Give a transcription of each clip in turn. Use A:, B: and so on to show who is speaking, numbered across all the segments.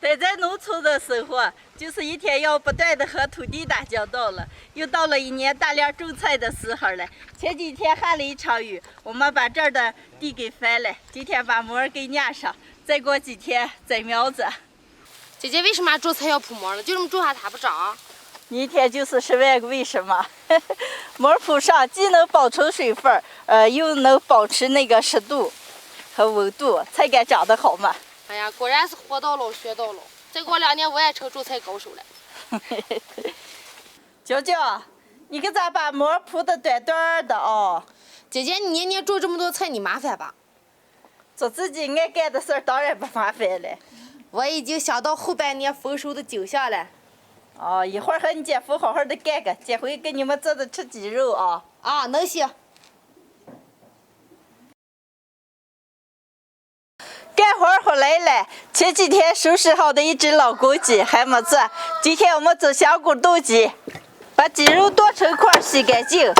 A: 还在农村的生活，就是一天要不断的和土地打交道了。又到了一年大量种菜的时候了。前几天下了一场雨，我们把这儿的地给翻了，今天把膜给粘上，再过几天栽苗子。
B: 姐姐为什么种菜要铺膜呢？就这么种下它不长？
A: 你一天就是10万个为什么。膜铺上既能保存水分，又能保持那个湿度和温度，才敢长得好嘛。
B: 哎呀，果然是活到老学到老。再过2年我也成种菜高手了。
A: 娇娇，你可咋把膜铺的短短的哦？
B: 姐姐，你年年种这么多菜，你麻烦吧？
A: 做自己爱干的事儿，当然不麻烦了。
B: 我已经想到后半年丰收的景象了。
A: 哦，一会儿和你姐夫好好的干干，这回给你们做的吃鸡肉啊。
B: 啊，能行。
A: 干活回来了，前几天收拾好的一只老公鸡还没做，今天我们做香菇炖鸡，把鸡肉剁成块，洗干净。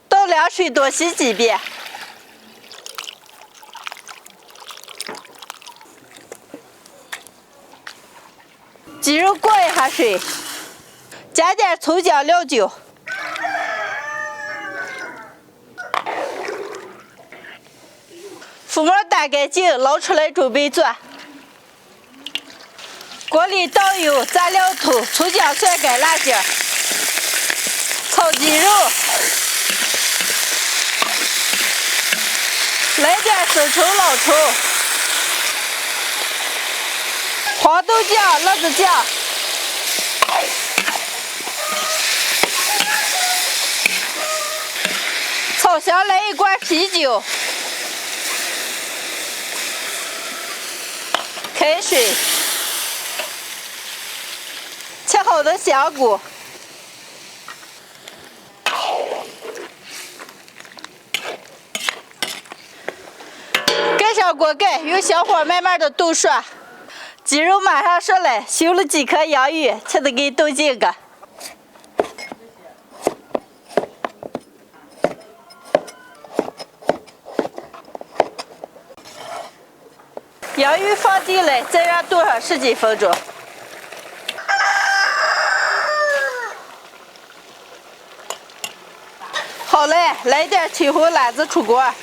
A: 倒凉水多洗几遍。鸡肉过一下水，加点葱姜料酒，麸膜打干净，捞出来准备做。锅里倒油，炸料头，葱姜蒜干辣椒，炒鸡肉，来点生抽老抽。黄豆酱、辣子酱，炒香来一罐啤酒，开水，切好的香菇，盖上锅盖，用小火慢慢的炖熟。鸡肉马上熟了，修了几颗洋芋，切的给炖进个。洋芋放进来，再让炖上10几分钟。好嘞，来点青红辣子出锅。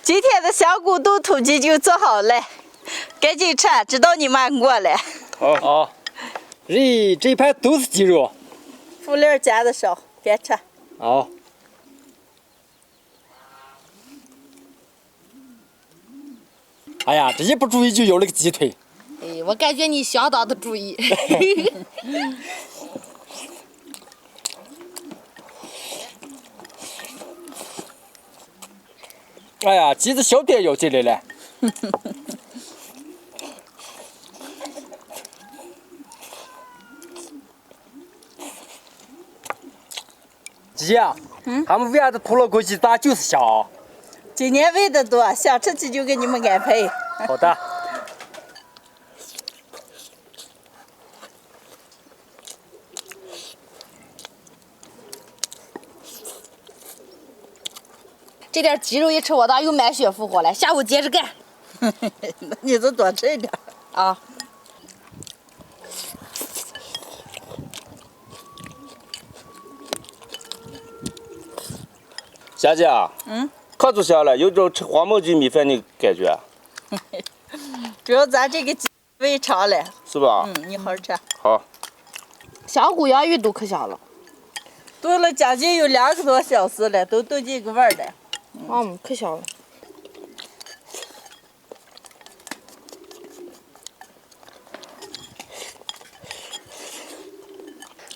A: 今天的香菇炖土鸡就做好了，赶紧吃，知道你慢过了。
C: 好，这一盘都是鸡肉，
A: 辅料加的少，别吃。
C: 好。哎呀，这一不注意就咬了个鸡腿。
B: 哎，我感觉你相当的注意。
C: 哎呀，鸡子小便咬进来了。姐姐，他们喂的土老公鸡咋就是香啊？
A: 今年喂的多，想吃鸡就给你们安排。
C: 好的。
B: 这点鸡肉一吃，我当又满血复活了。下午接着干。
A: 那你就多吃一点
B: 啊。
C: 霞姐，可做香了，有种吃黄焖鸡米饭的感觉。
A: 主要咱这个鸡胃长了，
C: 是吧？
A: 你好吃。
C: 好。
B: 香菇、洋芋都可香了。
A: 炖了将近有2个多小时了，都炖进个味儿了。
B: 可香了。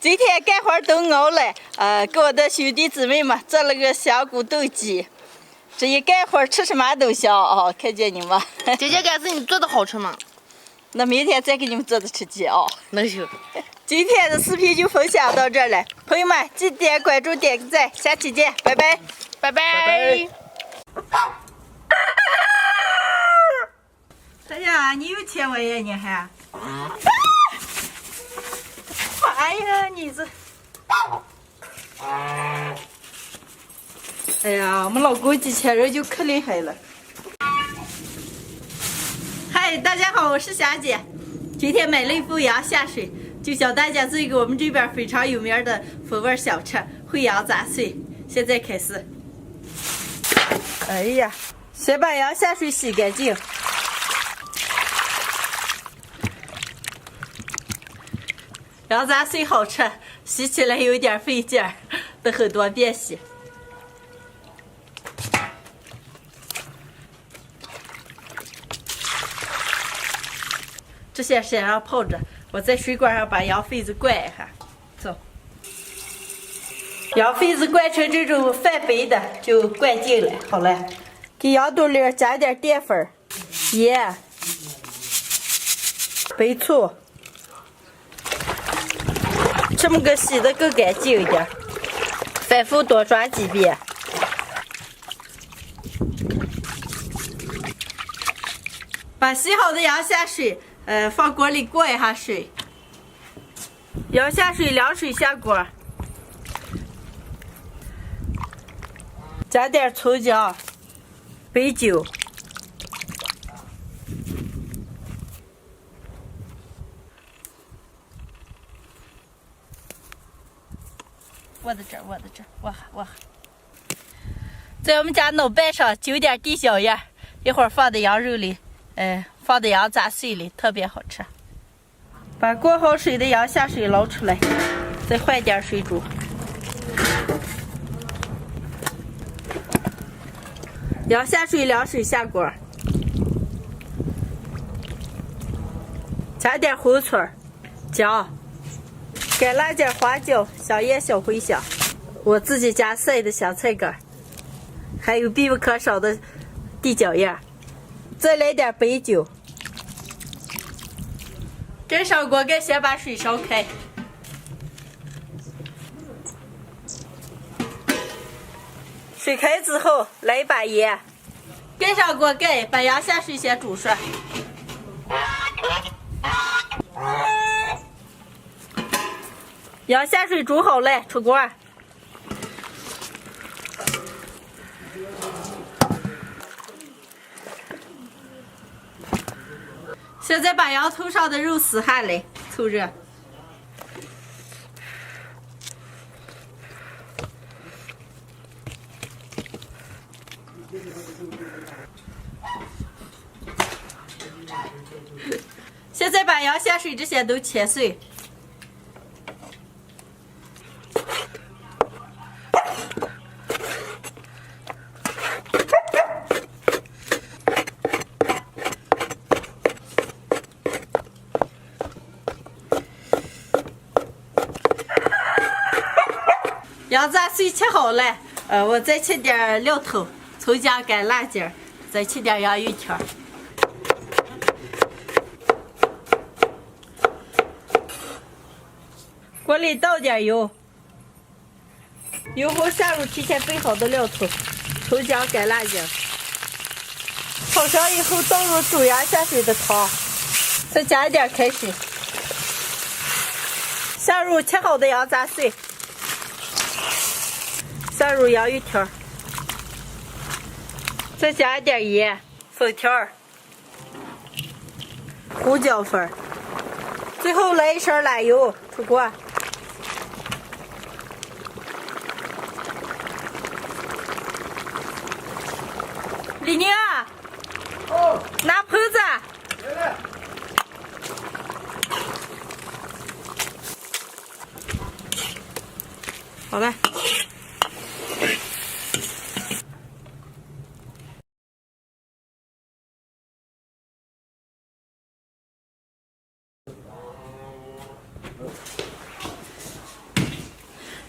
A: 今天干活都熬了，给我的兄弟姊妹们做了个香菇炖鸡。这一干活吃什么都香啊！看见你们。
B: 姐姐，这次你做的好吃吗？
A: 那明天再给你们做的吃鸡啊。
B: 能行。
A: 今天的视频就分享到这儿了，朋友们记得点关注、点个赞，下期见，拜拜，
B: 拜拜。
A: 哎呀，你有钱我呀，你还？哎呀，你这！哎呀，我们老公机器人就可厉害了。嗨，大家好，我是霞姐，今天买了一副羊下水，就教大家做一个我们这边非常有名的风味小吃——烩羊杂碎。现在开始。哎呀，先把羊下水洗干净。羊杂碎好吃，洗起来有点费劲儿，得很多遍洗。这些先让泡着，我在水管上把羊肺子灌一下。走，羊肺子灌成这种泛白的就灌进来。好了，给羊肚里加点淀粉、盐、白醋。这么个洗的更干净一点，反复多刷几遍。把洗好的羊下水，放锅里过一下水。羊下水，凉水下锅，加点葱姜、白酒。握在这儿，握在这儿，握哈握哈。在我们家脑瓣上揪点地小叶，一会儿放在羊肉里，放在羊杂碎里，特别好吃。把过好水的羊下水捞出来，再换点水煮。羊下水，凉水下锅，加点红葱、姜。干辣椒、花椒、香叶、小茴香，我自己家晒的香菜干，还有必不可少的地椒叶，再来点白酒。盖上锅盖，先把水烧开。水开之后，来一把盐，盖上锅盖，把羊下水先煮熟。羊下水煮好了，出锅。现在把羊头上的肉撕下来，凑热。现在把羊下水这些都切碎。羊杂碎切好了，我再切点料头、葱姜、干辣椒，再切点洋芋条。锅里倒点油，油后下入提前备好的料头、葱姜、干辣椒，炒香以后倒入煮羊下水的汤，再加一点开水，下入切好的羊杂碎。下入洋芋条，再加一点盐、粉条、胡椒粉，最后来一勺辣油，出锅。李宁啊，
C: 哦，
A: 拿盆子。
C: 来来。
A: 好了。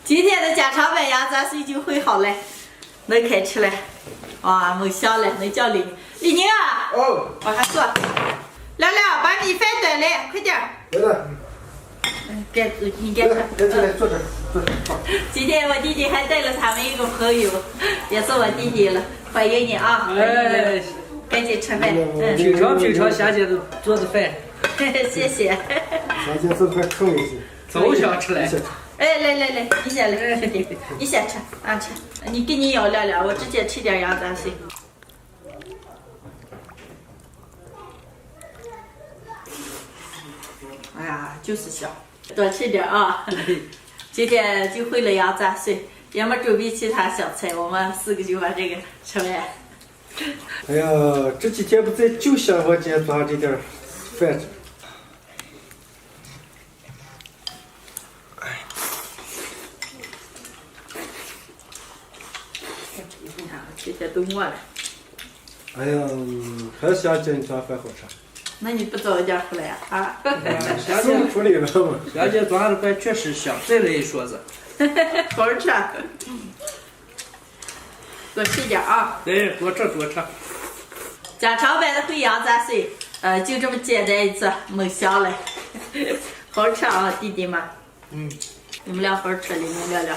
A: 今天的家常版羊杂碎就烩好了，能开吃了。哇，没香了，能叫李宁啊！
C: 哦，
A: 往下坐。亮亮，把米饭端来，快点。
C: 来了。
A: 你给他。
D: 来坐这儿，坐这儿。好。
A: 今天我弟弟还带了他们一个朋友，也是我弟弟了，欢迎你啊！
C: 哎，
A: 赶紧吃饭。嗯，
C: 平常下姐做的饭，
A: 谢谢。
D: 下姐做饭可美味。
C: 都想吃来。
A: 哎，来，你先来，兄弟，你先吃啊吃。你跟你要聊聊，我直接吃点羊杂碎。哎呀，就是香，多吃点啊！今天就会了羊杂碎，也没准备其他小菜，我们4个就把这个吃完。
D: 哎呀，这几天不在，就想我今天做上这点饭吃。
A: 你看，这些都没了。
D: 哎呀，还想叫你做饭好吃。
A: 那你不早一点回来呀？啊？
D: 送出来了嘛。
C: 小姐做的饭确实香，再来一勺子。
A: 好好吃。多吃点啊！
C: 对，多吃。
A: 家常版的烩羊杂碎，就这么简单一次，没香了。好好吃啊，弟弟们。你们俩好好吃，你们聊聊。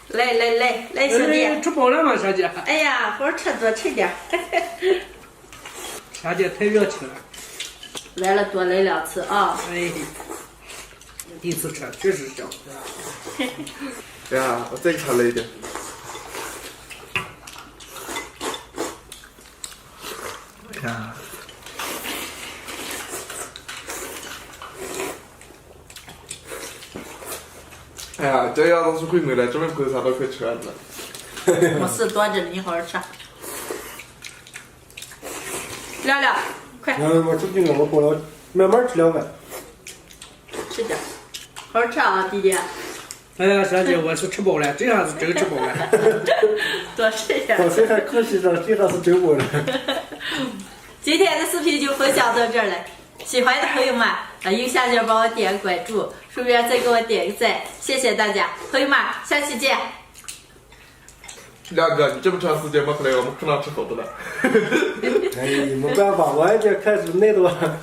A: 来，兄弟。
C: 吃饱了吗，小姐？
A: 哎呀，好好吃，多吃点。
C: 小姐太热情了。
A: 来了，多来2次啊！
C: 哎，第一次吃，确实香。
E: 哎呀，我再给他来一点。
C: 哎呀，
E: 哎呀，这羊肉是回味了，这么回啥都快吃完了。
A: 没事，多着呢，你好好吃。聊聊，快
D: 我这就我饱了，慢慢吃2碗。
A: 吃点，好好吃啊，弟弟。
C: 哎呀，小姐，我是吃饱了，这下是真吃饱了。
A: 多吃点。
D: 刚才还可惜着，这下是真饱了。
A: 今天的视频就分享到这儿了，喜欢的朋友们右下角帮我点个关注，顺便再给我点个赞，谢谢大家，朋友们，下期见。
E: 亮哥，你这么长时间没回来，我们可能吃好的了。
D: 哎，没办法，我也得开始耐着。